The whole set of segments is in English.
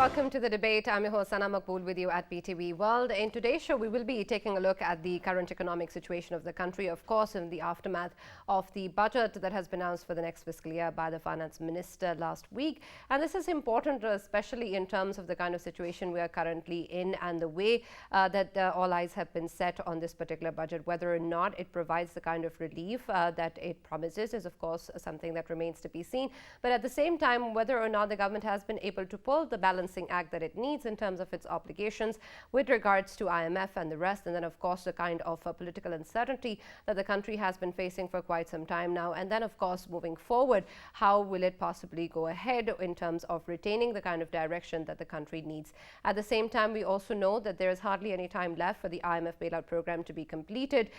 welcome to the debate. I'm your host Sana Maqbool with you at PTV World. In today's show, we will be taking a look at the current economic situation of the country, of course, in the aftermath of the budget that has been announced for the next fiscal year by the finance minister last week. And this is important, especially in terms of the kind of situation we are currently in and the way that all eyes have been set on this particular budget. Whether or not it provides the kind of relief that it promises is, of course, something that remains to be seen. But at the same time, whether or not the government has been able to pull the balancing act that it needs in terms of its obligations with regards to IMF and the rest, and then of course the kind of political uncertainty that the country has been facing for quite some time now, and then of course moving forward, how will it possibly go ahead in terms of retaining the kind of direction that the country needs. At the same time, we also know that there is hardly any time left for the IMF bailout program to be completed,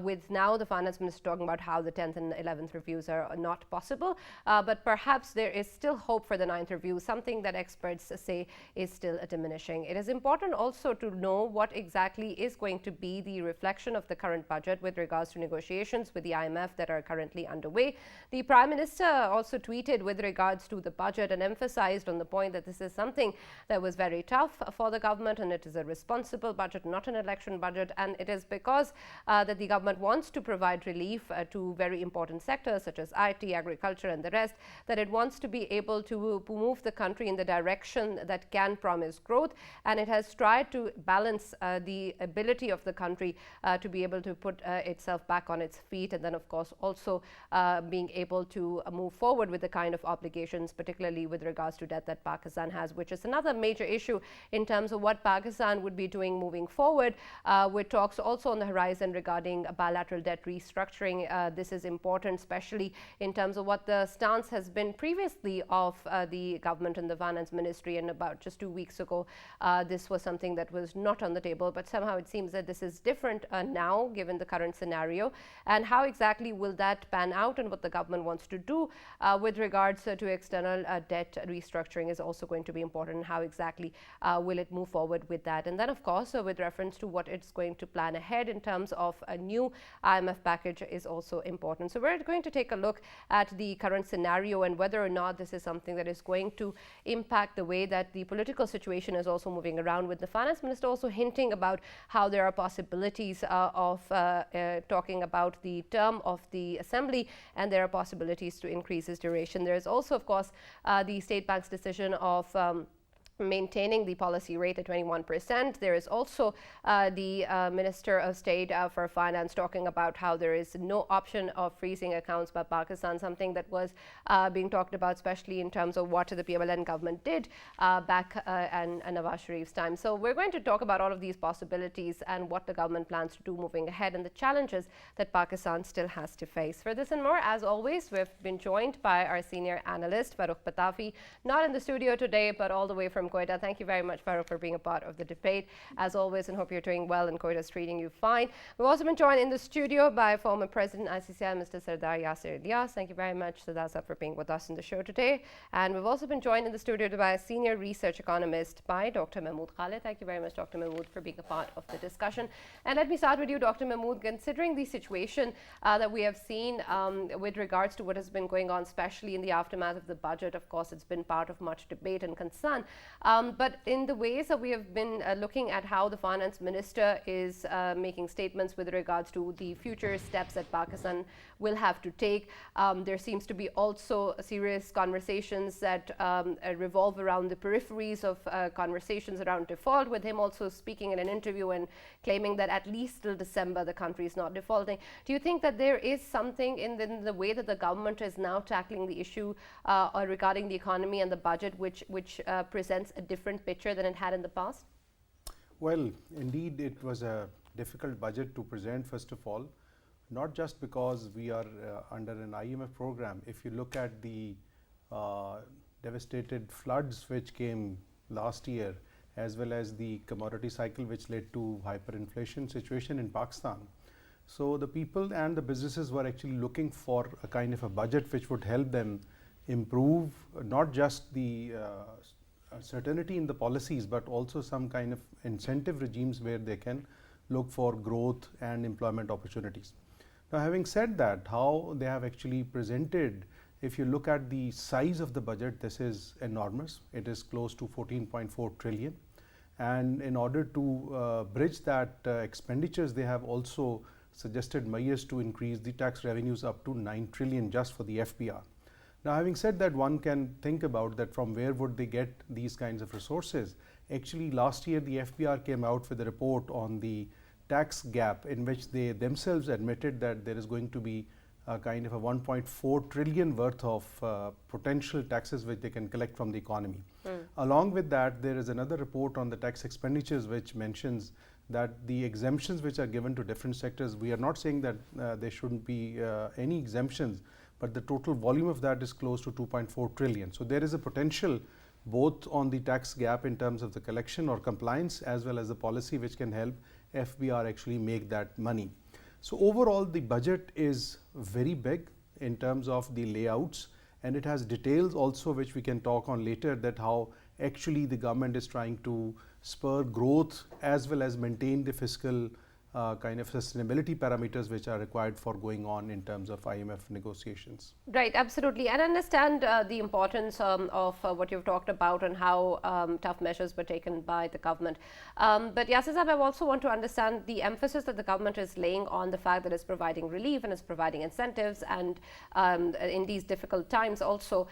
with now the finance minister talking about how the 10th and 11th reviews are not possible, but perhaps there is still hope for the 9th review, something that experts say is still diminishing. It is important also to know what exactly is going to be the reflection of the current budget with regards to negotiations with the IMF that are currently underway. The Prime Minister also tweeted with regards to the budget and emphasized on the point that this is something that was very tough for the government, and it is a responsible budget, not an election budget, and it is because that the government wants to provide relief to very important sectors such as IT, agriculture and the rest, that it wants to be able to move the country in the direction that can promise growth, and it has tried to balance the ability of the country to be able to put itself back on its feet, and then of course also being able to move forward with the kind of obligations, particularly with regards to debt that Pakistan has, which is another major issue in terms of what Pakistan would be doing moving forward, with talks also on the horizon regarding bilateral debt restructuring. This is important, especially in terms of what the stance has been previously of the government and the finance ministry, and about just 2 weeks ago this was something that was not on the table, but somehow it seems that this is different now given the current scenario. And how exactly will that pan out, and what the government wants to do with regards to external debt restructuring is also going to be important. How exactly will it move forward with that? And then of course with reference to what it's going to plan ahead in terms of a new IMF package is also important. So we're going to take a look at the current scenario and whether or not this is something that is going to impact the way that the political situation is also moving around, with the finance minister also hinting about how there are possibilities of talking about the term of the assembly, and there are possibilities to increase its duration. There is also of course the State Bank's decision of maintaining the policy rate at 21%. There is also the Minister of State for Finance talking about how there is no option of freezing accounts by Pakistan, something that was being talked about, especially in terms of what the PMLN government did back in Nawaz Sharif's time. So we're going to talk about all of these possibilities and what the government plans to do moving ahead, and the challenges that Pakistan still has to face. For this and more, as always, we've been joined by our senior analyst, Farrukh Pitafi, not in the studio today, but all the way from Quetta. Thank you very much, Farrukh, for being a part of the debate, as always, and hope you're doing well and Quetta is treating you fine. We've also been joined in the studio by former President ICCI, Mr. Sardar Yasir Ilyas. Thank you very much, Sardar, for being with us in the show today. And we've also been joined in the studio by a senior research economist by Dr. Mahmood. Khalid. Thank you very much, Dr. Mahmood, for being a part of the discussion. And let me start with you, Dr. Mahmood. Considering the situation that we have seen with regards to what has been going on, especially in the aftermath of the budget, of course, it's been part of much debate and concern. But in the ways that we have been looking at how the finance minister is making statements with regards to the future steps that Pakistan will have to take, there seems to be also serious conversations that revolve around the peripheries of conversations around default, with him also speaking in an interview and claiming that at least till December the country is not defaulting. Do you think that there is something in the way that the government is now tackling the issue regarding the economy and the budget which presents a different picture than it had in the past? Well, indeed, it was a difficult budget to present, first of all, not just because we are under an IMF program. If you look at the devastated floods which came last year, as well as the commodity cycle which led to hyperinflation situation in Pakistan. So the people and the businesses were actually looking for a kind of a budget which would help them improve not just the certainty in the policies, but also some kind of incentive regimes where they can look for growth and employment opportunities. Now, having said that, how they have actually presented if you look at the size of the budget, this is enormous. It is close to 14.4 trillion. And in order to bridge that expenditures, they have also suggested measures to increase the tax revenues up to 9 trillion just for the FBR. Now, having said that, one can think about that from where would they get these kinds of resources. Actually, last year the FBR came out with a report on the tax gap, in which they themselves admitted that there is going to be a kind of a 1.4 trillion worth of potential taxes which they can collect from the economy. Along with that, there is another report on the tax expenditures which mentions that the exemptions which are given to different sectors, we are not saying that there shouldn't be any exemptions, but the total volume of that is close to 2.4 trillion. So there is a potential both on the tax gap in terms of the collection or compliance, as well as the policy which can help FBR actually make that money. So overall, the budget is very big in terms of the layouts, and it has details also which we can talk on later, that how actually the government is trying to spur growth as well as maintain the fiscal kind of sustainability parameters which are required for going on in terms of IMF negotiations. Right, absolutely. And I understand the importance of what you've talked about and how tough measures were taken by the government. But Yasir Sahab, I also want to understand the emphasis that the government is laying on the fact that it's providing relief and it's providing incentives, and in these difficult times also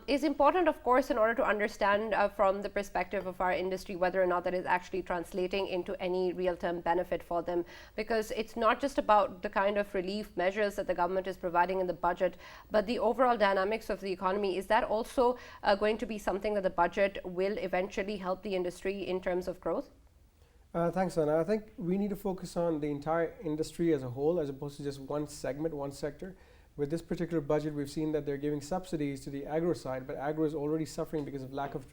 is important, of course, in order to understand from the perspective of our industry whether or not that is actually translating into any real-term benefit for them. Because it's not just about the kind of relief measures that the government is providing in the budget, but the overall dynamics of the economy. Is that also going to be something that the budget will eventually help the industry in terms of growth? Thanks, Anna. I think we need to focus on the entire industry as a whole, as opposed to just one segment, one sector. With this particular budget, we've seen that they're giving subsidies to the agro side, but agro is already suffering because of lack of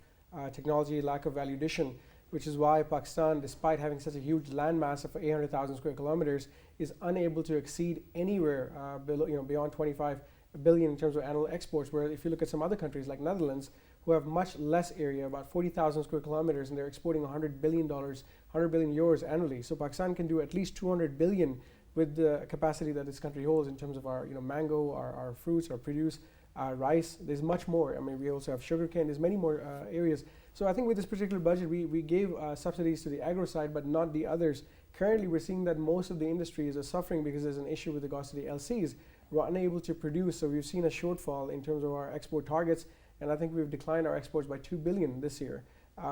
technology, lack of value addition, which is why Pakistan, despite having such a huge landmass of 800,000 square kilometers, is unable to exceed anywhere below, beyond 25 billion in terms of annual exports. Where if you look at some other countries like Netherlands, who have much less area, about 40,000 square kilometers, and they're exporting $100 billion, 100 billion euros annually. So Pakistan can do at least 200 billion with the capacity that this country holds in terms of our mango, our fruits, our produce, rice. There's much more. I mean, we also have sugarcane. There's many more areas. So I think with this particular budget, we gave subsidies to the agro side, but not the others. Currently, we're seeing that most of the industries are suffering because there's an issue with regards to the LCs. We're unable to produce, so we've seen a shortfall in terms of our export targets, and I think we've declined our exports by 2 billion this year.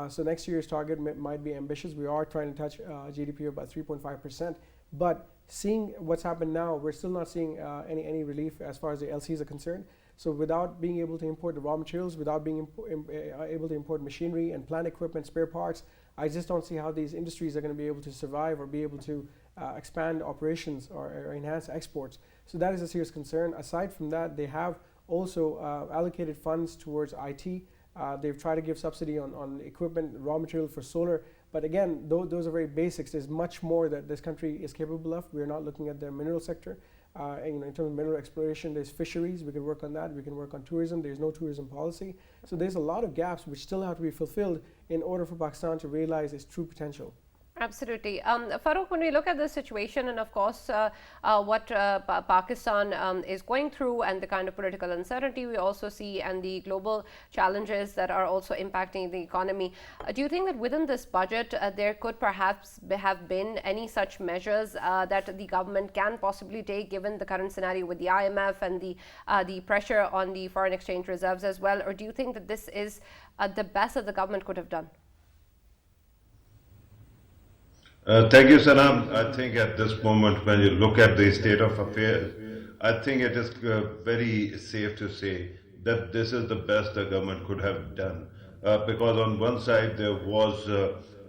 So next year's target might be ambitious. We are trying to touch GDP of about 3.5%, but seeing what's happened now, we're still not seeing any relief as far as the LCs are concerned. So without being able to import the raw materials, without being able to import machinery and plant equipment, spare parts, I just don't see how these industries are going to be able to survive or be able to expand operations or enhance exports. So that is a serious concern. Aside from that, they have also allocated funds towards IT. They've tried to give subsidy on equipment, raw material for solar. But again, those are very basics. There's much more that this country is capable of. We're not looking at the mineral sector. In terms of mineral exploration, there's fisheries. We can work on that. We can work on tourism. There's no tourism policy. So there's a lot of gaps which still have to be fulfilled in order for Pakistan to realize its true potential. Absolutely. Farrukh, when we look at the situation and of course what Pakistan is going through and the kind of political uncertainty we also see and the global challenges that are also impacting the economy, do you think that within this budget there could perhaps have been any such measures that the government can possibly take given the current scenario with the IMF and the pressure on the foreign exchange reserves as well? Or do you think that this is the best that the government could have done? Thank you, Sanam. I think at this moment, when you look at the state of affairs, I think it is very safe to say that this is the best the government could have done. Because on one side, there was,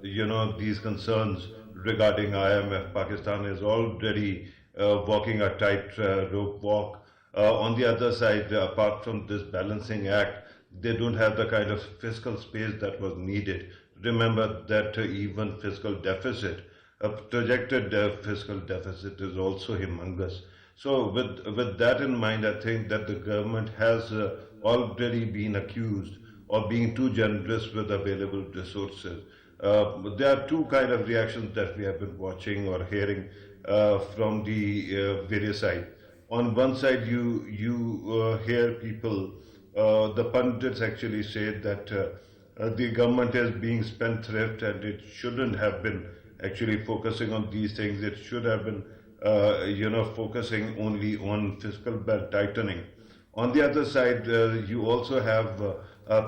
these concerns regarding IMF. Pakistan is already walking a tight rope walk. On the other side, apart from this balancing act, they don't have the kind of fiscal space that was needed. Remember that even fiscal deficit, a projected fiscal deficit is also humongous. So with that in mind, I think that the government has already been accused of being too generous with available resources. There are two kind of reactions that we have been watching or hearing from the various sides. On one side, you hear people, the pundits actually say that the government is being spendthrift and it shouldn't have been actually focusing on these things. It should have been, focusing only on fiscal belt tightening. On the other side, you also have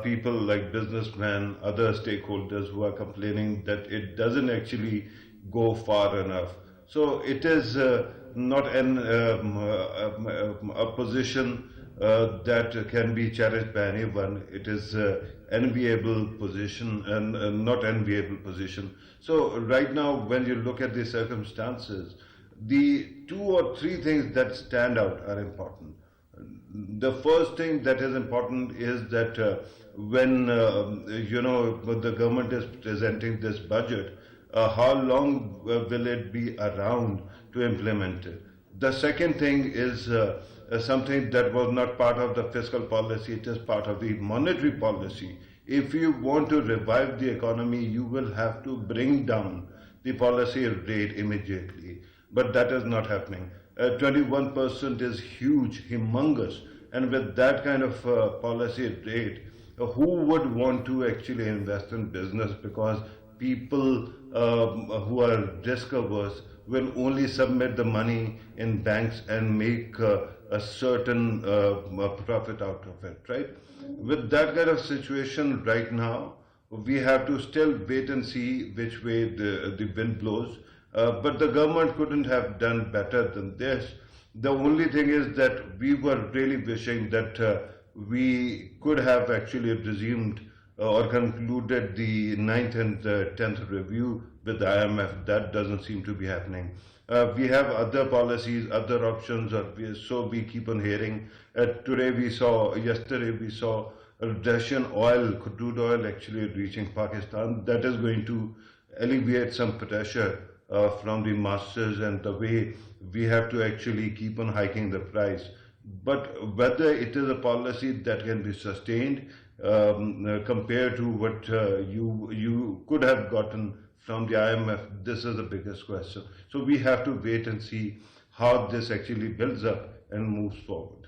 people like businessmen, other stakeholders who are complaining that it doesn't actually go far enough. So it is not a position that can be cherished by anyone. It is enviable position and not enviable position. So right now, when you look at the circumstances, the 2 or 3 things that stand out are important. The first thing that is important is that when the government is presenting this budget, how long will it be around to implement it? The second thing is something that was not part of the fiscal policy, it is part of the monetary policy. If you want to revive the economy, you will have to bring down the policy rate immediately. But that is not happening. 21% is huge, humongous, and with that kind of policy rate, who would want to actually invest in business? Because people who are risk averse will only submit the money in banks and make a certain profit out of it, right? With that kind of situation right now, we have to still wait and see which way the wind blows. But the government couldn't have done better than this. The only thing is that we were really wishing that we could have actually resumed or concluded the 9th and 10th review with the IMF. That doesn't seem to be happening. We have other policies, other options, so we keep on hearing. Yesterday we saw Russian oil, crude oil actually reaching Pakistan. That is going to alleviate some pressure from the masses and the way we have to actually keep on hiking the price. But whether it is a policy that can be sustained compared to what you could have gotten from the IMF, this is the biggest question. So we have to wait and see how this actually builds up and moves forward.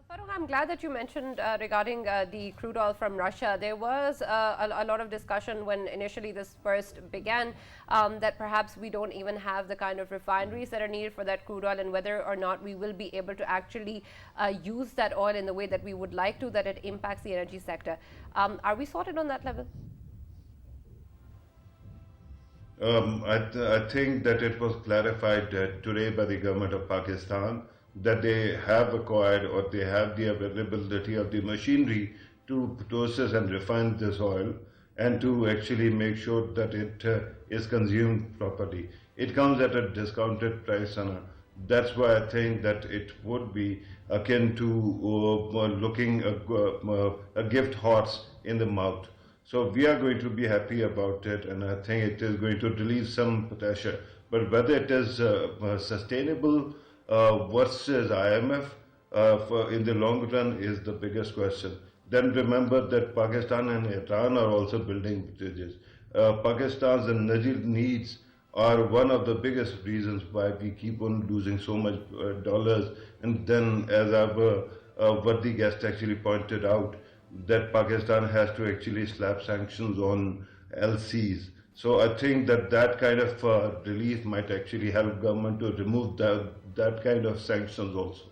Farrukh, I'm glad that you mentioned regarding the crude oil from Russia. There was a lot of discussion when initially this first began that perhaps we don't even have the kind of refineries that are needed for that crude oil, and whether or not we will be able to actually use that oil in the way that we would like to, that it impacts the energy sector. Are we sorted on that level? I think that it was clarified today by the government of Pakistan that they have acquired or they have the availability of the machinery to process and refine this oil and to actually make sure that it is consumed properly. It comes at a discounted price, and that's why I think that it would be akin to looking a gift horse in the mouth. So we are going to be happy about it, and I think it is going to relieve some pressure. But whether it is sustainable versus IMF in the long run is the biggest question. Then remember that Pakistan and Iran are also building bridges. Pakistan's energy needs are one of the biggest reasons why we keep on losing so much dollars. And then, as what the guest actually pointed out, that Pakistan has to actually slap sanctions on LCs. So I think that kind of relief might actually help government to remove that kind of sanctions also.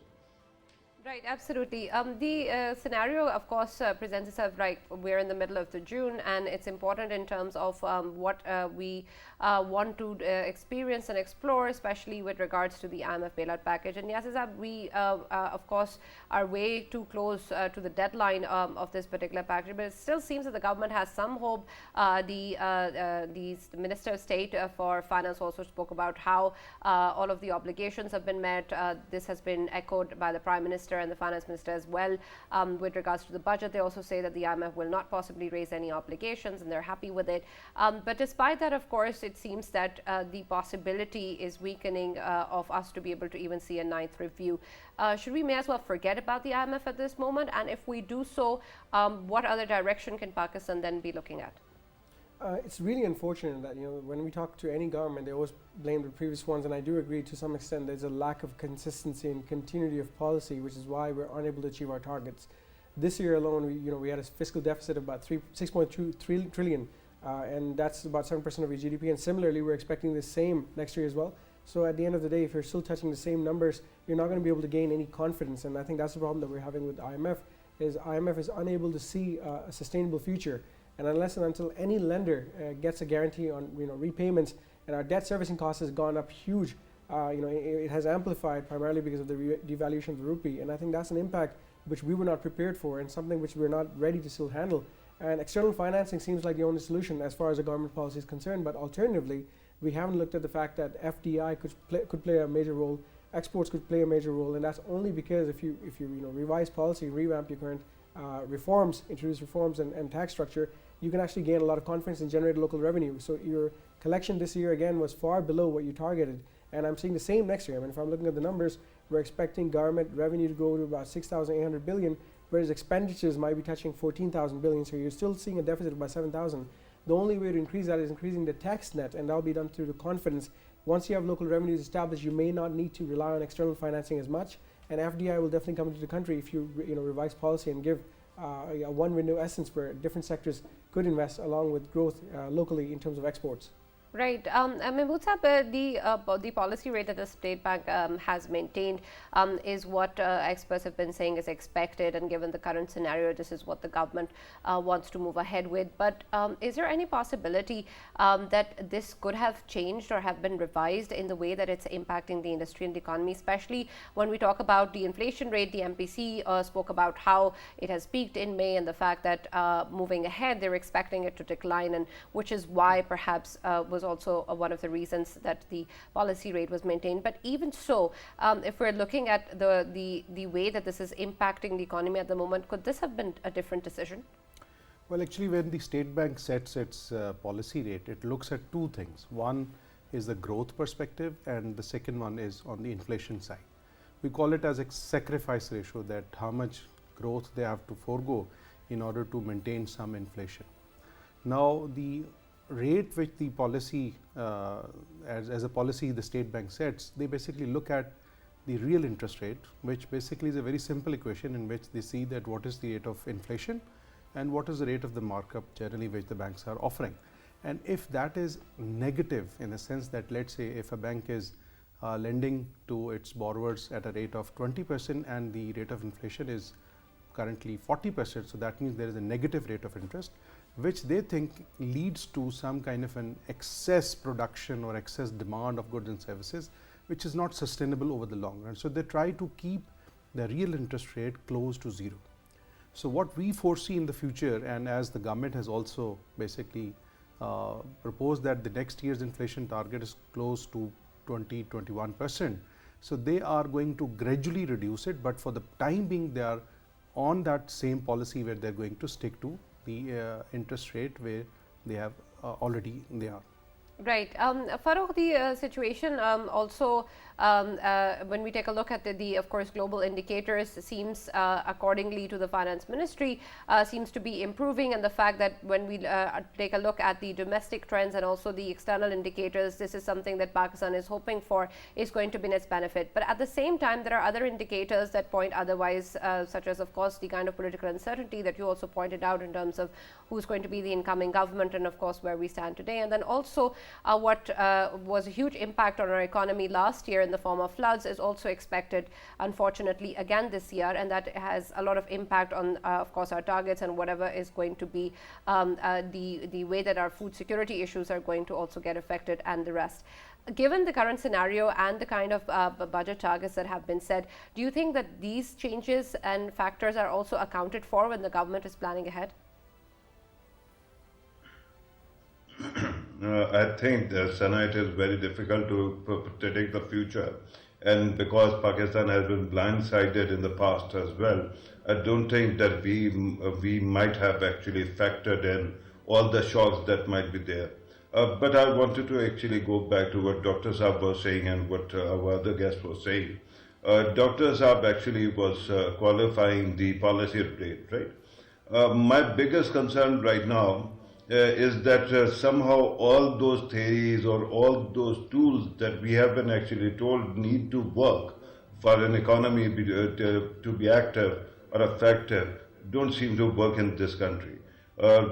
Right, absolutely. The scenario, of course, presents itself right. We're in the middle of the June, and it's important in terms of what we want to experience and explore, especially with regards to the IMF bailout package. And Yasir, we, of course, are way too close to the deadline of this particular package, but it still seems that the government has some hope. The Minister of State for Finance also spoke about how all of the obligations have been met. This has been echoed by the Prime Minister and the Finance Minister as well. With regards to the budget, they also say that the IMF will not possibly raise any obligations, and they're happy with it. But despite that, of course, it seems that the possibility is weakening of us to be able to even see a 9th review. Should we may as well forget about the IMF at this moment? And if we do so, what other direction can Pakistan then be looking at? It's really unfortunate that when we talk to any government, they always blame the previous ones, and I do agree to some extent. There's a lack of consistency and continuity of policy, which is why we're unable to achieve our targets. This year alone, we had a fiscal deficit of about 6.2 trillion, and that's about 7% of your GDP. And similarly, we're expecting the same next year as well. So at the end of the day, if you're still touching the same numbers, you're not going to be able to gain any confidence. And I think that's the problem that we're having with IMF. IMF is unable to see a sustainable future. And unless and until any lender gets a guarantee on repayments, and our debt servicing cost has gone up huge, it has amplified primarily because of the devaluation of the rupee. And I think that's an impact which we were not prepared for, and something which we're not ready to still handle. And external financing seems like the only solution as far as the government policy is concerned. But alternatively, we haven't looked at the fact that FDI could play a major role, exports could play a major role, and that's only because if you revise policy, revamp your current reforms, introduce reforms and tax structure, you can actually gain a lot of confidence and generate local revenue. So your collection this year again was far below what you targeted, and I'm seeing the same next year. I mean, if I'm looking at the numbers, we're expecting government revenue to go to about 6,800 billion, whereas expenditures might be touching 14,000 billion. So you're still seeing a deficit of about 7,000. The only way to increase that is increasing the tax net, and that'll be done through the confidence. Once you have local revenues established, you may not need to rely on external financing as much, and FDI will definitely come into the country if you revise policy and give a one-window essence where different sectors could invest along with growth locally in terms of exports. Right. Mahmood Sahab, the policy rate that the State Bank has maintained is what experts have been saying is expected, and given the current scenario, this is what the government wants to move ahead with. But is there any possibility that this could have changed or have been revised in the way that it's impacting the industry and the economy, especially when we talk about the inflation rate? The MPC spoke about how it has peaked in May and the fact that moving ahead, they're expecting it to decline, and which is why perhaps was also one of the reasons that the policy rate was maintained. But even so, if we're looking at the way that this is impacting the economy at the moment, could this have been a different decision? Well, actually, when the State Bank sets its policy rate, it looks at two things. One is the growth perspective, and the second one is on the inflation side. We call it as a sacrifice ratio, that how much growth they have to forego in order to maintain some inflation. Now, the rate which the policy, as a policy the State Bank sets, they basically look at the real interest rate, which basically is a very simple equation in which they see that what is the rate of inflation and what is the rate of the markup generally which the banks are offering. And if that is negative, in a sense that, let's say, if a bank is lending to its borrowers at a rate of 20% and the rate of inflation is currently 40%, so that means there is a negative rate of interest, which they think leads to some kind of an excess production or excess demand of goods and services, which is not sustainable over the long run. So they try to keep the real interest rate close to zero. So what we foresee in the future, and as the government has also basically proposed that the next year's inflation target is close to 20-21%. So they are going to gradually reduce it, but for the time being they are on that same policy where they're going to stick to the interest rate where they have already they are. Right. Farrukh, the situation also, when we take a look at the of course, global indicators, seems accordingly to the Finance Ministry, seems to be improving. And the fact that when we take a look at the domestic trends and also the external indicators, this is something that Pakistan is hoping for is going to be in its benefit. But at the same time, there are other indicators that point otherwise, such as, of course, the kind of political uncertainty that you also pointed out in terms of who's going to be the incoming government and, of course, where we stand today. And then also, what was a huge impact on our economy last year in the form of floods is also expected, unfortunately, again this year, and that has a lot of impact on, of course, our targets and whatever is going to be the way that our food security issues are going to also get affected and the rest. Given the current scenario and the kind of budget targets that have been set, do you think that these changes and factors are also accounted for when the government is planning ahead? I think, Sana, it is very difficult to predict the future. And because Pakistan has been blindsided in the past as well, I don't think that we might have actually factored in all the shocks that might be there. But I wanted to actually go back to what Dr. Saab was saying and what our other guest was saying. Dr. Saab actually was qualifying the policy rate, right? My biggest concern right now is that somehow all those theories or all those tools that we have been actually told need to work for an economy to be active or effective don't seem to work in this country.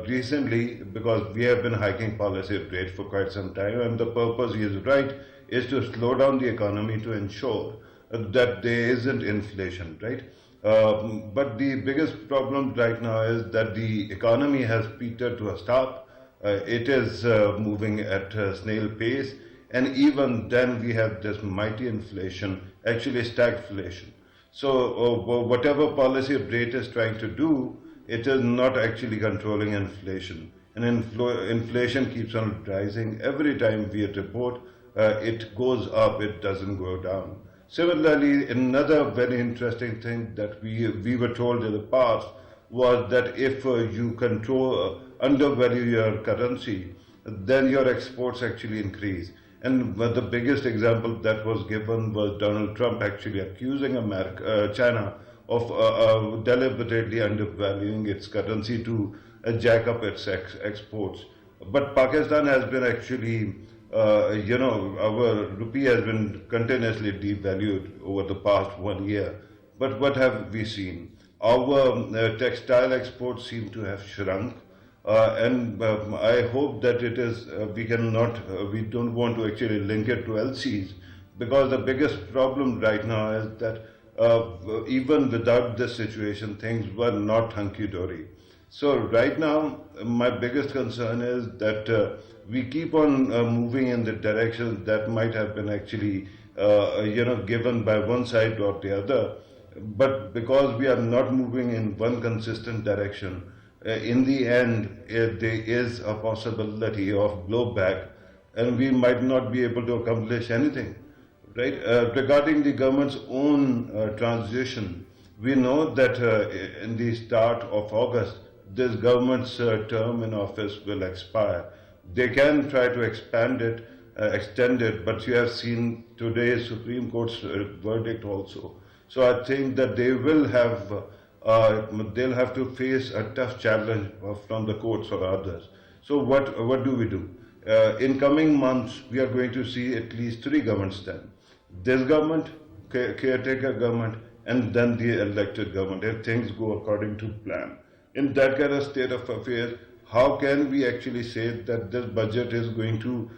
Recently, because we have been hiking policy rate for quite some time, and the purpose, he is right, is to slow down the economy to ensure that there isn't inflation, right? But the biggest problem right now is that the economy has petered to a stop. It is moving at a snail pace, and even then we have this mighty inflation, actually stagflation. So whatever policy rate is trying to do, it is not actually controlling inflation. And inflation keeps on rising. Every time we report, it goes up, it doesn't go down. Similarly, another very interesting thing that we were told in the past was that if you undervalue your currency, then your exports actually increase. And the biggest example that was given was Donald Trump actually accusing China of deliberately undervaluing its currency to jack up its exports. But Pakistan has been actually, our rupee has been continuously devalued over the past 1 year. But what have we seen? Our textile exports seem to have shrunk. And I hope that it is, we don't want to actually link it to LCs, because the biggest problem right now is that even without this situation, things were not hunky-dory. So right now, my biggest concern is that we keep on moving in the direction that might have been actually, given by one side or the other. But because we are not moving in one consistent direction, in the end, there is a possibility of blowback, and we might not be able to accomplish anything. Right? Regarding the government's own transition, we know that in the start of August, this government's term in office will expire. They can try to extend it, but you have seen today's Supreme Court's verdict also. So I think that they will have, they'll have to face a tough challenge from the courts or others. So what do we do? In coming months, we are going to see at least 3 governments then. This government, caretaker government, and then the elected government, if things go according to plan. In that kind of state of affairs, how can we actually say that this budget is going to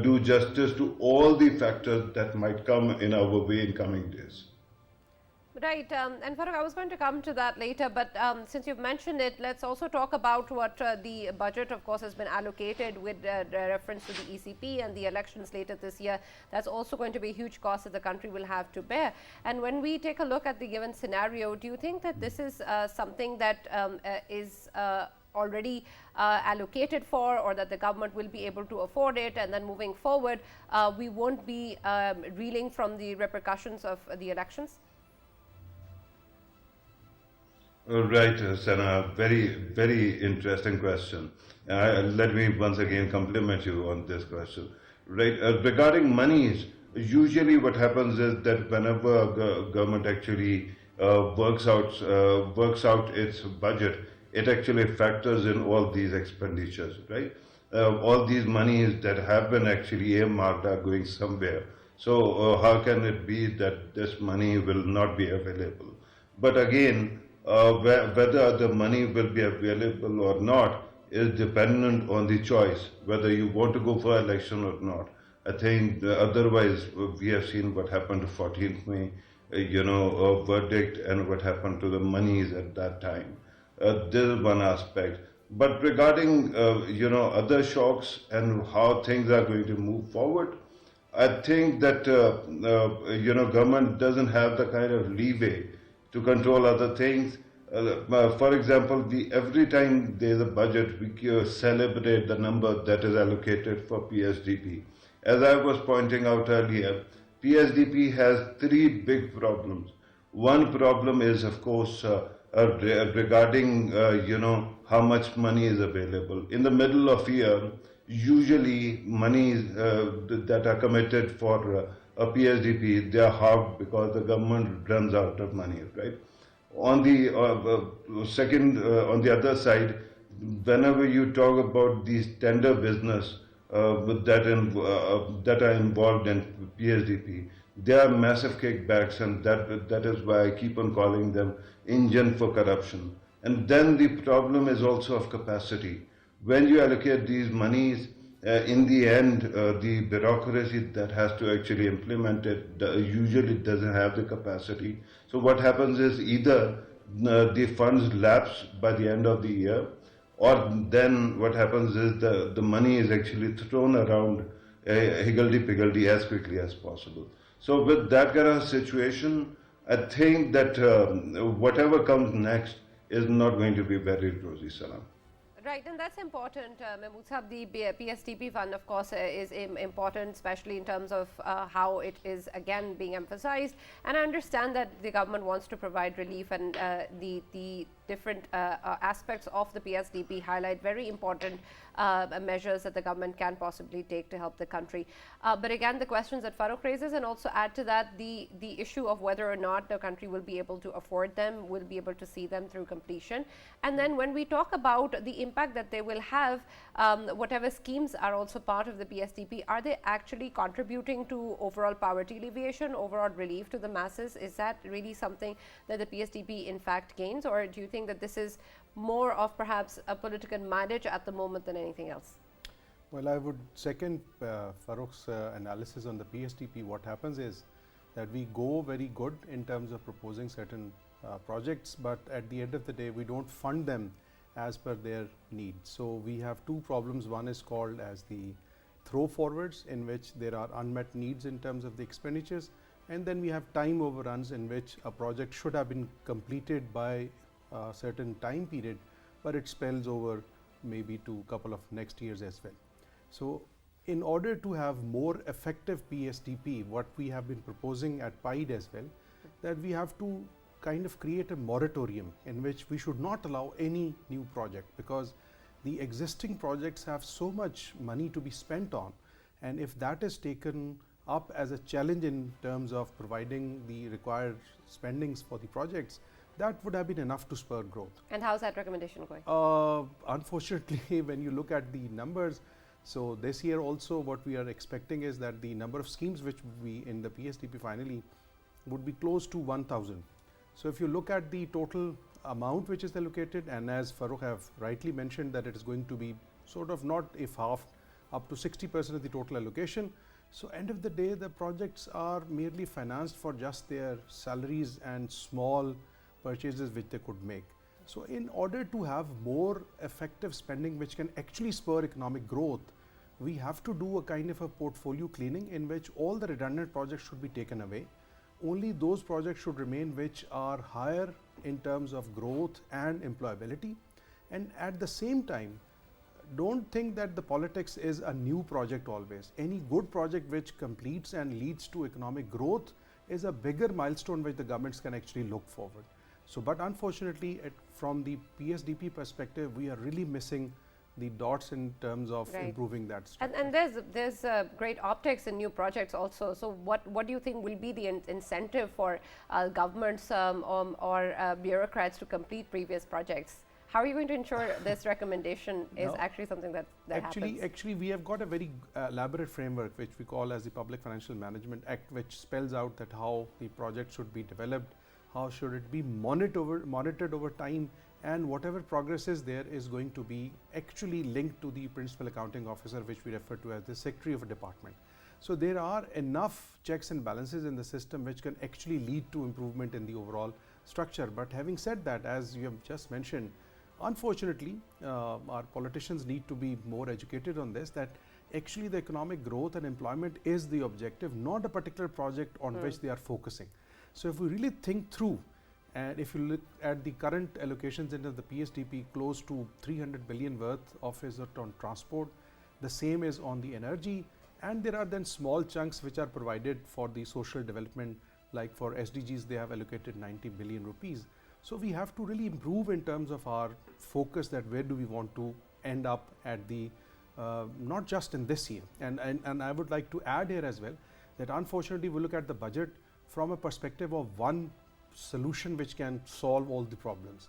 do justice to all the factors that might come in our way in coming days? Right, and Farrukh, I was going to come to that later, but since you've mentioned it, let's also talk about what the budget, of course, has been allocated with reference to the ECP and the elections later this year. That's also going to be a huge cost that the country will have to bear. And when we take a look at the given scenario, do you think that this is something that is already allocated for, or that the government will be able to afford it, and then moving forward, we won't be reeling from the repercussions of the elections? Right, Sana, very, very interesting question. Let me once again compliment you on this question. Right, regarding monies, usually what happens is that whenever government actually works out its budget, it actually factors in all these expenditures, right? All these monies that have been actually earmarked are going somewhere. So how can it be that this money will not be available? But again, whether the money will be available or not is dependent on the choice, whether you want to go for election or not. I think otherwise we have seen what happened to 14th May, a verdict, and what happened to the monies at that time. This is one aspect. But regarding, other shocks and how things are going to move forward, I think that, government doesn't have the kind of leeway to control other things. For example, every time there is a budget, we celebrate the number that is allocated for PSDP. As I was pointing out earlier, PSDP has 3 big problems. One problem is, of course, regarding, how much money is available. In the middle of year, usually monies that are committed for a PSDP, they are halved because the government runs out of money, right? On the on the other side, whenever you talk about these tender business that are involved in PSDP, there are massive kickbacks, and that is why I keep on calling them engine for corruption. And then the problem is also of capacity. When you allocate these monies, in the end, the bureaucracy that has to actually implement it usually doesn't have the capacity. So what happens is either the funds lapse by the end of the year, or then what happens is the money is actually thrown around higgledy-piggledy as quickly as possible. So with that kind of situation, I think that whatever comes next is not going to be very rosy, Salam. Right, and that's important. Mahmood Sahab, the PSDP fund, of course, is important, especially in terms of how it is again being emphasized. And I understand that the government wants to provide relief, and the different aspects of the PSDP highlight very important measures that the government can possibly take to help the country. But again, the questions that Farrukh raises, and also add to that the issue of whether or not the country will be able to afford them, will be able to see them through completion. And then when we talk about the impact that they will have, whatever schemes are also part of the PSDP, are they actually contributing to overall poverty alleviation, overall relief to the masses? Is that really something that the PSDP in fact gains, or do you think that this is more of perhaps a political mileage at the moment than anything else? Well, I would second Farrukh's analysis on the PSDP. What happens is that we go very good in terms of proposing certain projects, but at the end of the day, we don't fund them as per their needs. So we have two problems. One is called as the throw forwards, in which there are unmet needs in terms of the expenditures, and then we have time overruns, in which a project should have been completed by a certain time period, but it spells over maybe to a couple of next years as well. So in order to have more effective PSDP, what we have been proposing at PIDE as well, that we have to kind of create a moratorium in which we should not allow any new project, because the existing projects have so much money to be spent on, and if that is taken up as a challenge in terms of providing the required spendings for the projects, that would have been enough to spur growth. And how's that recommendation going? Unfortunately, when you look at the numbers, so this year also what we are expecting is that the number of schemes which we in the PSDP finally would be close to 1,000. So if you look at the total amount which is allocated, and as Farrukh have rightly mentioned that it is going to be sort of not if half, up to 60% of the total allocation. So end of the day, the projects are merely financed for just their salaries and small purchases which they could make. So in order to have more effective spending which can actually spur economic growth, we have to do a kind of a portfolio cleaning in which all the redundant projects should be taken away. Only those projects should remain which are higher in terms of growth and employability. And at the same time, don't think that the politics is a new project always. Any good project which completes and leads to economic growth is a bigger milestone which the governments can actually look forward. So, but unfortunately, from the PSDP perspective, we are really missing the dots in terms of improving that structure. And there's great optics in new projects also. So what do you think will be the incentive for governments or bureaucrats to complete previous projects? How are you going to ensure this recommendation is actually something that happens? Actually, we have got a very elaborate framework which we call as the Public Financial Management Act, which spells out that how the project should be developed, how should it be monitored over time, and whatever progress is there is going to be actually linked to the principal accounting officer, which we refer to as the secretary of a department. So there are enough checks and balances in the system which can actually lead to improvement in the overall structure. But having said that, as you have just mentioned, unfortunately, our politicians need to be more educated on this, that actually the economic growth and employment is the objective, not a particular project on which they are focusing. So if we really think through, and if you look at the current allocations into the PSDP, close to 300 billion worth of is on transport, the same is on the energy, and there are then small chunks which are provided for the social development, like for SDGs they have allocated 90 billion rupees. So we have to really improve in terms of our focus, that where do we want to end up at the, not just in this year. And I would like to add here as well, that unfortunately we look at the budget from a perspective of one solution which can solve all the problems.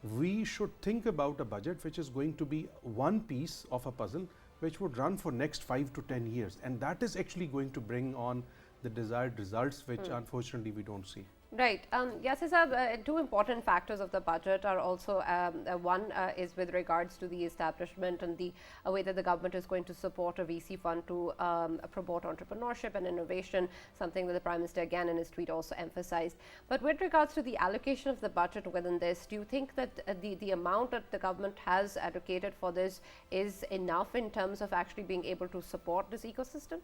we should think about a budget which is going to be one piece of a puzzle which would run for next 5 to 10 years, and that is actually going to bring on the desired results, which unfortunately we don't see. Right. Yasir sir, two important factors of the budget are also, one is with regards to the establishment and the way that the government is going to support a VC fund to promote entrepreneurship and innovation, something that the Prime Minister again in his tweet also emphasized. But with regards to the allocation of the budget within this, do you think that the amount that the government has allocated for this is enough in terms of actually being able to support this ecosystem?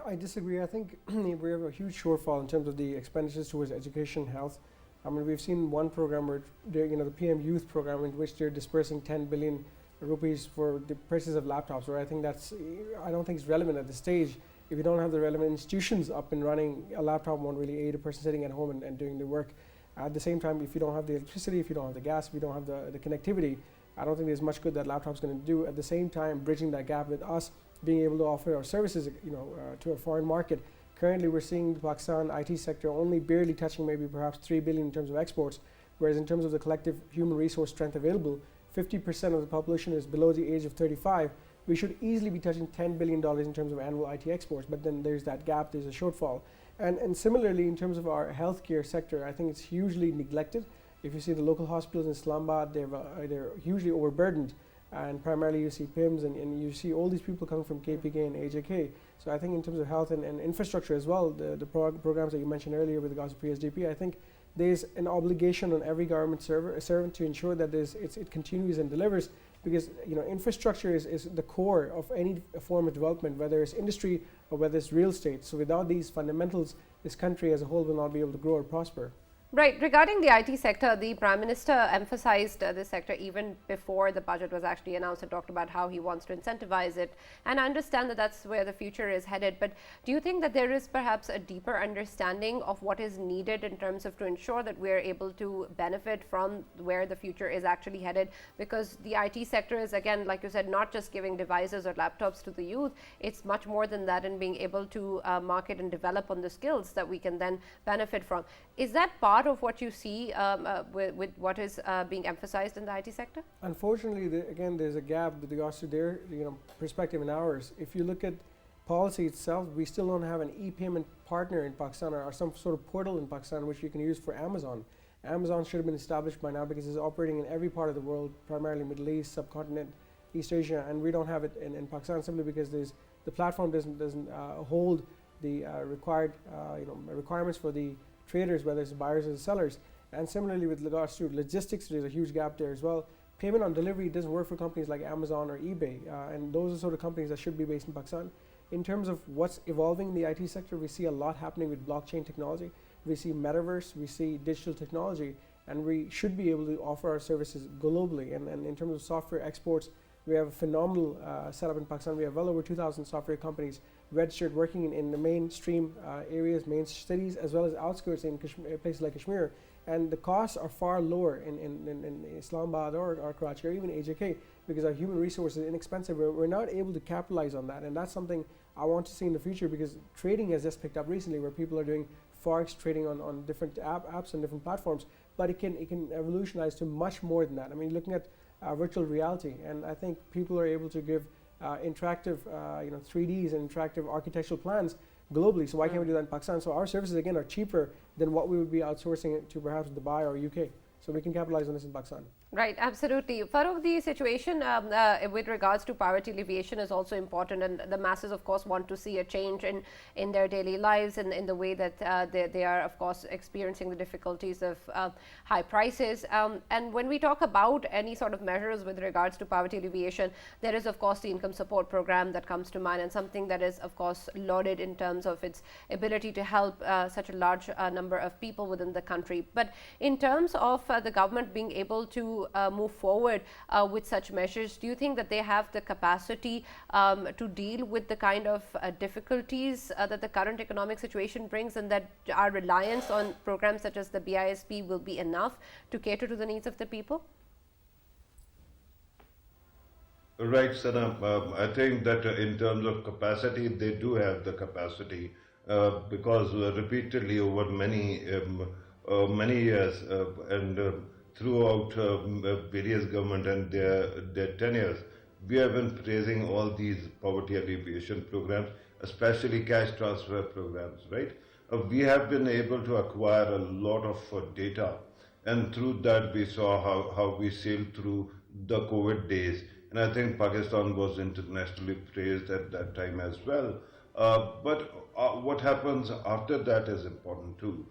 I disagree. I think we have a huge shortfall in terms of the expenditures towards education, health. I mean, we've seen one program where, the PM Youth program, in which they're dispersing 10 billion rupees for the purchase of laptops. Where I think I don't think it's relevant at this stage. If you don't have the relevant institutions up and running, a laptop won't really aid a person sitting at home and doing the work. At the same time, if you don't have the electricity, if you don't have the gas, if you don't have the connectivity, I don't think there's much good that laptop's going to do. At the same time, bridging that gap with us being able to offer our services, to a foreign market. Currently, we're seeing the Pakistan IT sector only barely touching maybe perhaps 3 billion in terms of exports, whereas in terms of the collective human resource strength available, 50% of the population is below the age of 35. We should easily be touching $10 billion in terms of annual IT exports, but then there's that gap, there's a shortfall. And similarly, in terms of our healthcare sector, I think it's hugely neglected. If you see the local hospitals in Islamabad, they're hugely overburdened. And primarily you see PIMS and you see all these people coming from KPK and AJK. So I think in terms of health and infrastructure as well, the programs that you mentioned earlier with regards to PSDP, I think there's an obligation on every government servant to ensure that it continues and delivers, because infrastructure is the core of any form of development, whether it's industry or whether it's real estate. So without these fundamentals, this country as a whole will not be able to grow or prosper. Right. Regarding the IT sector, the Prime Minister emphasized this sector even before the budget was actually announced and talked about how he wants to incentivize it. And I understand that that's where the future is headed. But do you think that there is perhaps a deeper understanding of what is needed in terms of to ensure that we're able to benefit from where the future is actually headed? Because the IT sector is, again, like you said, not just giving devices or laptops to the youth. It's much more than that, in being able to market and develop on the skills that we can then benefit from. Is that part of what you see with what is being emphasized in the IT sector? Unfortunately, again, there's a gap with regards to their perspective and ours. If you look at policy itself, we still don't have an e-payment partner in Pakistan or some sort of portal in Pakistan which you can use for Amazon. Amazon should have been established by now because it's operating in every part of the world, primarily Middle East, subcontinent, East Asia, and we don't have it in Pakistan simply because the platform doesn't hold the required requirements for the traders, whether it's buyers or sellers. And similarly with regards to logistics, there's a huge gap there as well. Payment on delivery doesn't work for companies like Amazon or eBay, and those are sort of companies that should be based in Pakistan. In terms of what's evolving in the IT sector, we see a lot happening with blockchain technology. We see metaverse, we see digital technology, and we should be able to offer our services globally. And in terms of software exports, we have a phenomenal setup in Pakistan. We have well over 2,000 software companies registered, working in the mainstream areas, main cities, as well as outskirts in places like Kashmir. And the costs are far lower in Islamabad or Karachi or even AJK, because our human resources are inexpensive. We're not able to capitalize on that, and that's something I want to see in the future, because trading has just picked up recently, where people are doing forex trading on different apps and different platforms. But it can evolutionize to much more than that. I mean, looking at virtual reality, and I think people are able to give interactive 3Ds and interactive architectural plans globally. So why can't we do that in Pakistan? So our services again are cheaper than what we would be outsourcing it to perhaps Dubai or UK. So we can capitalize on this in Pakistan. Right, absolutely. Farrukh, the situation with regards to poverty alleviation is also important, and the masses, of course, want to see a change in their daily lives and in the way that they are, of course, experiencing the difficulties of high prices. And when we talk about any sort of measures with regards to poverty alleviation, there is, of course, the income support program that comes to mind, and something that is, of course, lauded in terms of its ability to help such a large number of people within the country. But in terms of the government being able to move forward with such measures, do you think that they have the capacity to deal with the kind of difficulties that the current economic situation brings, and that our reliance on programs such as the BISP will be enough to cater to the needs of the people? Right, Sana. I think that in terms of capacity, they do have the capacity because repeatedly over many years, and throughout various government and their tenures, we have been praising all these poverty alleviation programs, especially cash transfer programs, right? We have been able to acquire a lot of data, and through that we saw how we sailed through the COVID days. And I think Pakistan was internationally praised at that time as well. But what happens after that is important too.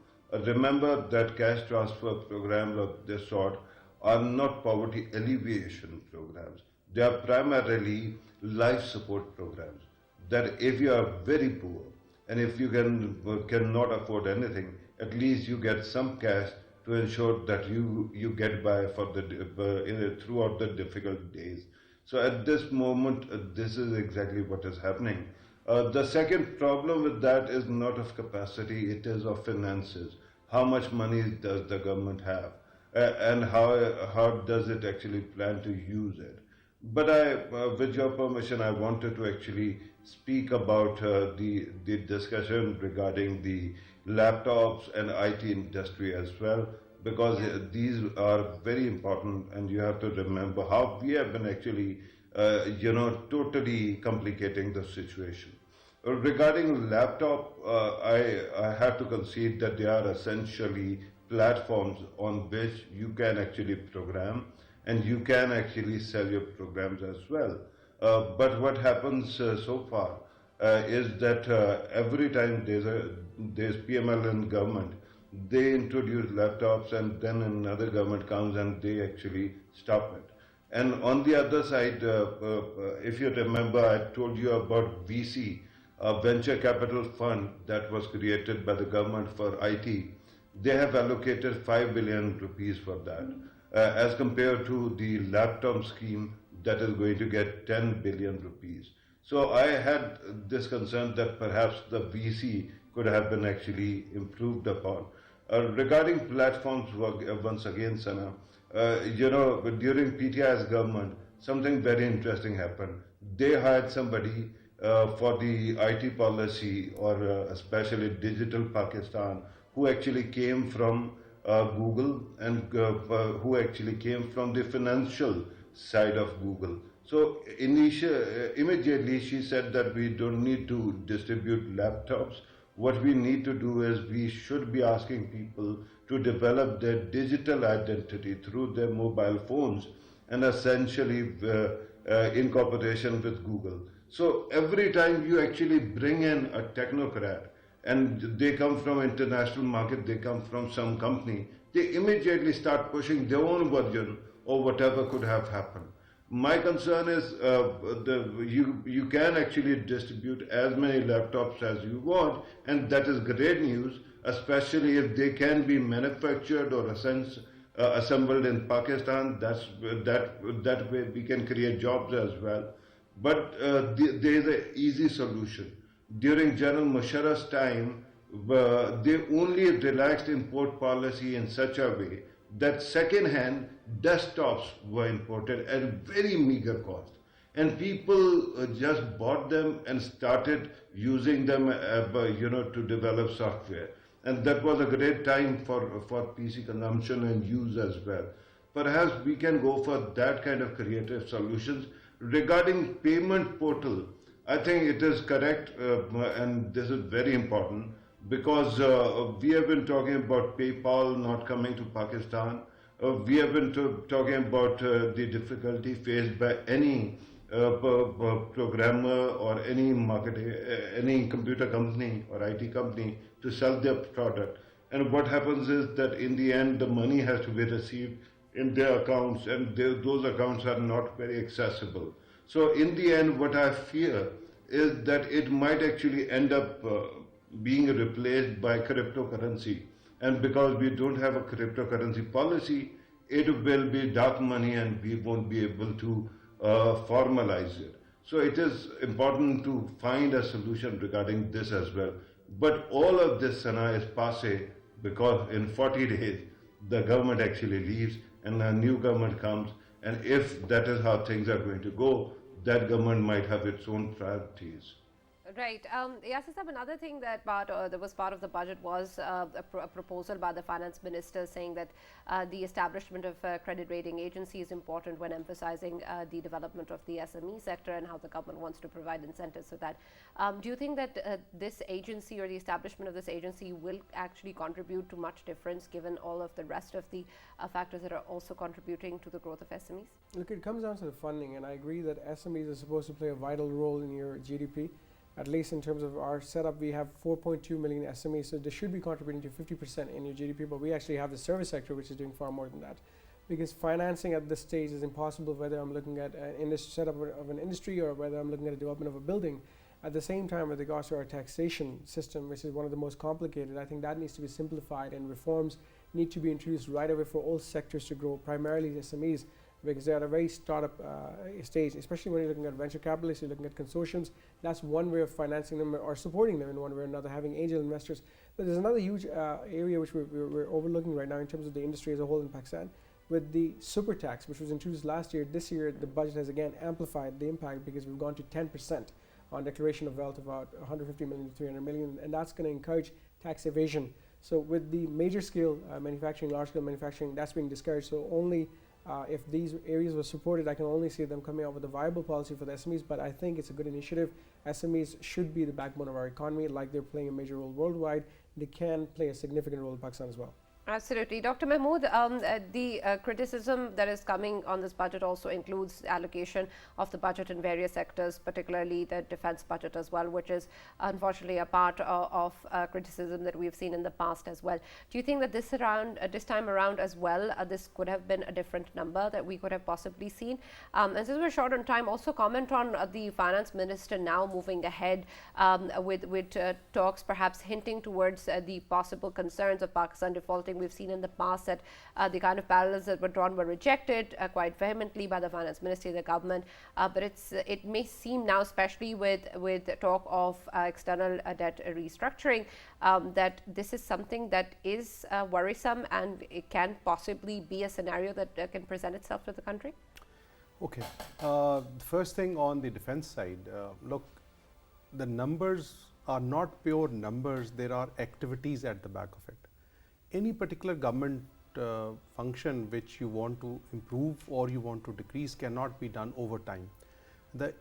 Remember that cash transfer programs of this sort are not poverty alleviation programs. They are primarily life support programs. That if you are very poor and if you cannot afford anything, at least you get some cash to ensure that you get by for throughout the difficult days. So at this moment, this is exactly what is happening. The second problem with that is not of capacity, it is of finances. How much money does the government have? And how does it actually plan to use it? But with your permission, I wanted to actually speak about the discussion regarding the laptops and IT industry as well, because these are very important, and you have to remember how we have been actually, totally complicating the situation. Regarding laptop, I have to concede that they are essentially platforms on which you can actually program and you can actually sell your programs as well. But what happens so far is that every time there's PML in government, they introduce laptops and then another government comes and they actually stop it. And on the other side, if you remember, I told you about VC, a venture capital fund that was created by the government for IT. They have allocated 5 billion rupees for that, as compared to the laptop scheme that is going to get 10 billion rupees. So I had this concern that perhaps the VC could have been actually improved upon. Regarding platforms, once again, Sana, during PTI's government, something very interesting happened. They hired somebody for the IT policy, or especially Digital Pakistan, who actually came from Google and who actually came from the financial side of Google. So immediately she said that we don't need to distribute laptops. What we need to do is we should be asking people to develop their digital identity through their mobile phones, and essentially in cooperation with Google. So every time you actually bring in a technocrat and they come from international market, they come from some company, they immediately start pushing their own version of whatever could have happened. My concern is you can actually distribute as many laptops as you want, and that is great news, especially if they can be manufactured or assembled in Pakistan. That way we can create jobs as well. But there is an easy solution. During General Musharraf's time, they only relaxed import policy in such a way that second-hand desktops were imported at very meager cost. And people just bought them and started using them to develop software. And that was a great time for PC consumption and use as well. Perhaps we can go for that kind of creative solutions. Regarding payment portal, I think it is correct, and this is very important, because we have been talking about PayPal not coming to Pakistan. We have been talking about the difficulty faced by any programmer or any computer company or IT company to sell their product. And what happens is that in the end, the money has to be received in their accounts, and those accounts are not very accessible. So in the end, what I fear is that it might actually end up being replaced by cryptocurrency. And because we don't have a cryptocurrency policy, it will be dark money and we won't be able to formalize it. So it is important to find a solution regarding this as well. But all of this, Sana, is passé, because in 40 days, the government actually leaves and a new government comes. And if that is how things are going to go, that government might have its own priorities. Right. Yasir, another thing that was part of the budget was a proposal by the finance minister saying that the establishment of a credit rating agency is important when emphasizing the development of the SME sector and how the government wants to provide incentives for that. Do you think that this agency or the establishment of this agency will actually contribute to much difference given all of the rest of the factors that are also contributing to the growth of SMEs? Look, it comes down to the funding, and I agree that SMEs are supposed to play a vital role in your GDP. At least in terms of our setup, we have 4.2 million SMEs, so they should be contributing to 50% in your GDP, but we actually have the service sector which is doing far more than that. Because financing at this stage is impossible, whether I'm looking at an setup of an industry or whether I'm looking at a development of a building. At the same time, with regards to our taxation system, which is one of the most complicated, I think that needs to be simplified, and reforms need to be introduced right away for all sectors to grow, primarily SMEs, because they're at a very startup stage, especially when you're looking at venture capitalists, you're looking at consortiums. That's one way of financing them or supporting them in one way or another, having angel investors. But there's another huge area which we're overlooking right now in terms of the industry as a whole in Pakistan. With the super tax, which was introduced last year, this year the budget has again amplified the impact because we've gone to 10% on declaration of wealth, about 150 million to 300 million, and that's going to encourage tax evasion. So with the major scale manufacturing, large scale manufacturing, that's being discouraged. So only if these areas were supported, I can only see them coming out with a viable policy for the SMEs, but I think it's a good initiative. SMEs should be the backbone of our economy, like they're playing a major role worldwide. They can play a significant role in Pakistan as well. Absolutely. Dr. Mahmood, the criticism that is coming on this budget also includes allocation of the budget in various sectors, particularly the defense budget as well, which is unfortunately a part of criticism that we've seen in the past as well. Do you think that this time around as well, this could have been a different number that we could have possibly seen? And since we're short on time, also comment on the finance minister now moving ahead with talks perhaps hinting towards the possible concerns of Pakistan defaulting. We've seen in the past that the kind of parallels that were drawn were rejected quite vehemently by the finance ministry, the government. But it may seem now, especially with talk of external debt restructuring, that this is something that is worrisome, and it can possibly be a scenario that can present itself to the country. Okay. First thing on the defense side, look, the numbers are not pure numbers. There are activities at the back of it. Any particular government function which you want to improve or you want to decrease cannot be done over time. The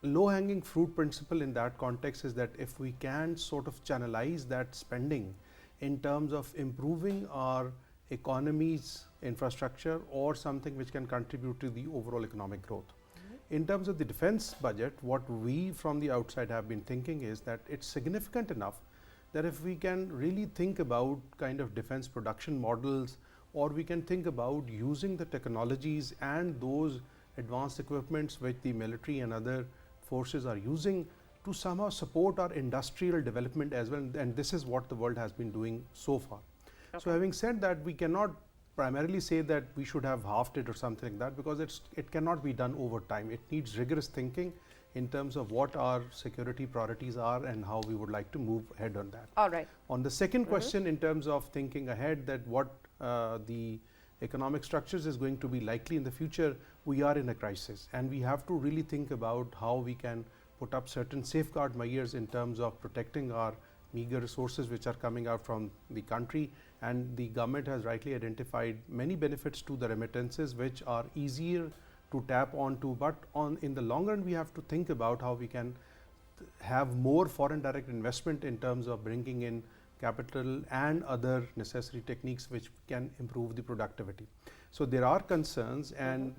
low-hanging fruit principle in that context is that if we can sort of channelize that spending in terms of improving our economy's infrastructure or something which can contribute to the overall economic growth. In terms of the defense budget, what we from the outside have been thinking is that it's significant enough that if we can really think about kind of defense production models, or we can think about using the technologies and those advanced equipments which the military and other forces are using to somehow support our industrial development as well, and this is what the world has been doing so far. Okay. So having said that, we cannot primarily say that we should have halved it or something like that, because it cannot be done over time. It needs rigorous thinking in terms of what our security priorities are and how we would like to move ahead on that. All right. On the second question, in terms of thinking ahead, that what the economic structures is going to be likely in the future, we are in a crisis, and we have to really think about how we can put up certain safeguard measures in terms of protecting our meager resources which are coming out from the country. And the government has rightly identified many benefits to the remittances which are easier to tap onto, but in the long run we have to think about how we can have more foreign direct investment in terms of bringing in capital and other necessary techniques which can improve the productivity. So there are concerns, and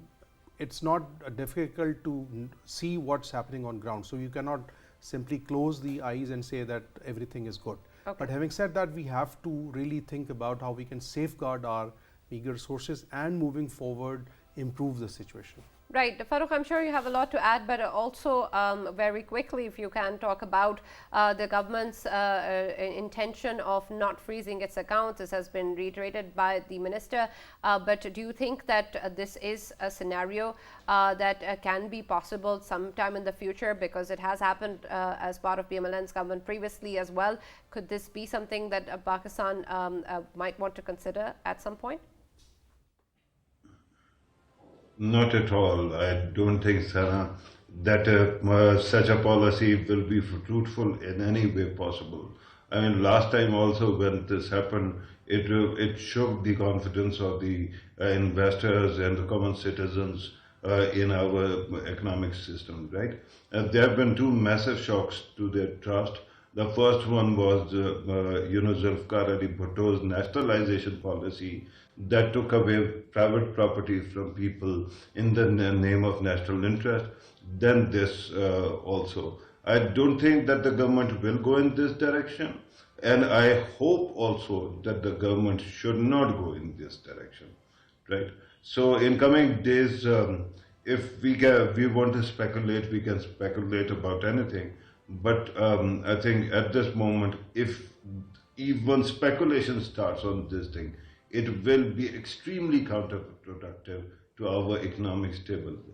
it's not difficult to see what's happening on ground. So you cannot simply close the eyes and say that everything is good. Okay. But having said that, we have to really think about how we can safeguard our meager resources and moving forward improve the situation. Right. Farrukh, I'm sure you have a lot to add, but also very quickly, if you can talk about the government's intention of not freezing its accounts. This has been reiterated by the minister, but do you think that this is a scenario that can be possible sometime in the future, because it has happened as part of BMLN's government previously as well? Could this be something that Pakistan might want to consider at some point? Not at all. I don't think, Sarah. that such a policy will be fruitful in any way possible. I mean, last time also when this happened, it shook the confidence of the investors and the common citizens in our economic system, right? There have been two massive shocks to their trust. The first one was, Zulfikar Ali Bhutto's nationalization policy that took away private property from people in the name of national interest. Then this also. I don't think that the government will go in this direction, and I hope also that the government should not go in this direction, right? So in coming days, if we want to speculate, we can speculate about anything. But I think at this moment, if even speculation starts on this thing, it will be extremely counterproductive to our economic stability.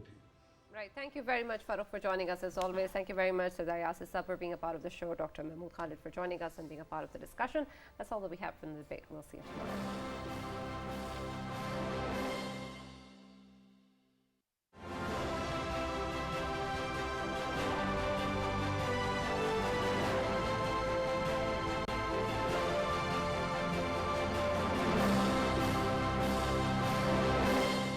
Right. Thank you very much, Farrukh, for joining us as always. Thank you very much, Sardar Yasir for being a part of the show, Dr. Mahmood, Khalid for joining us and being a part of the discussion. That's all that we have from the debate. We'll see you tomorrow.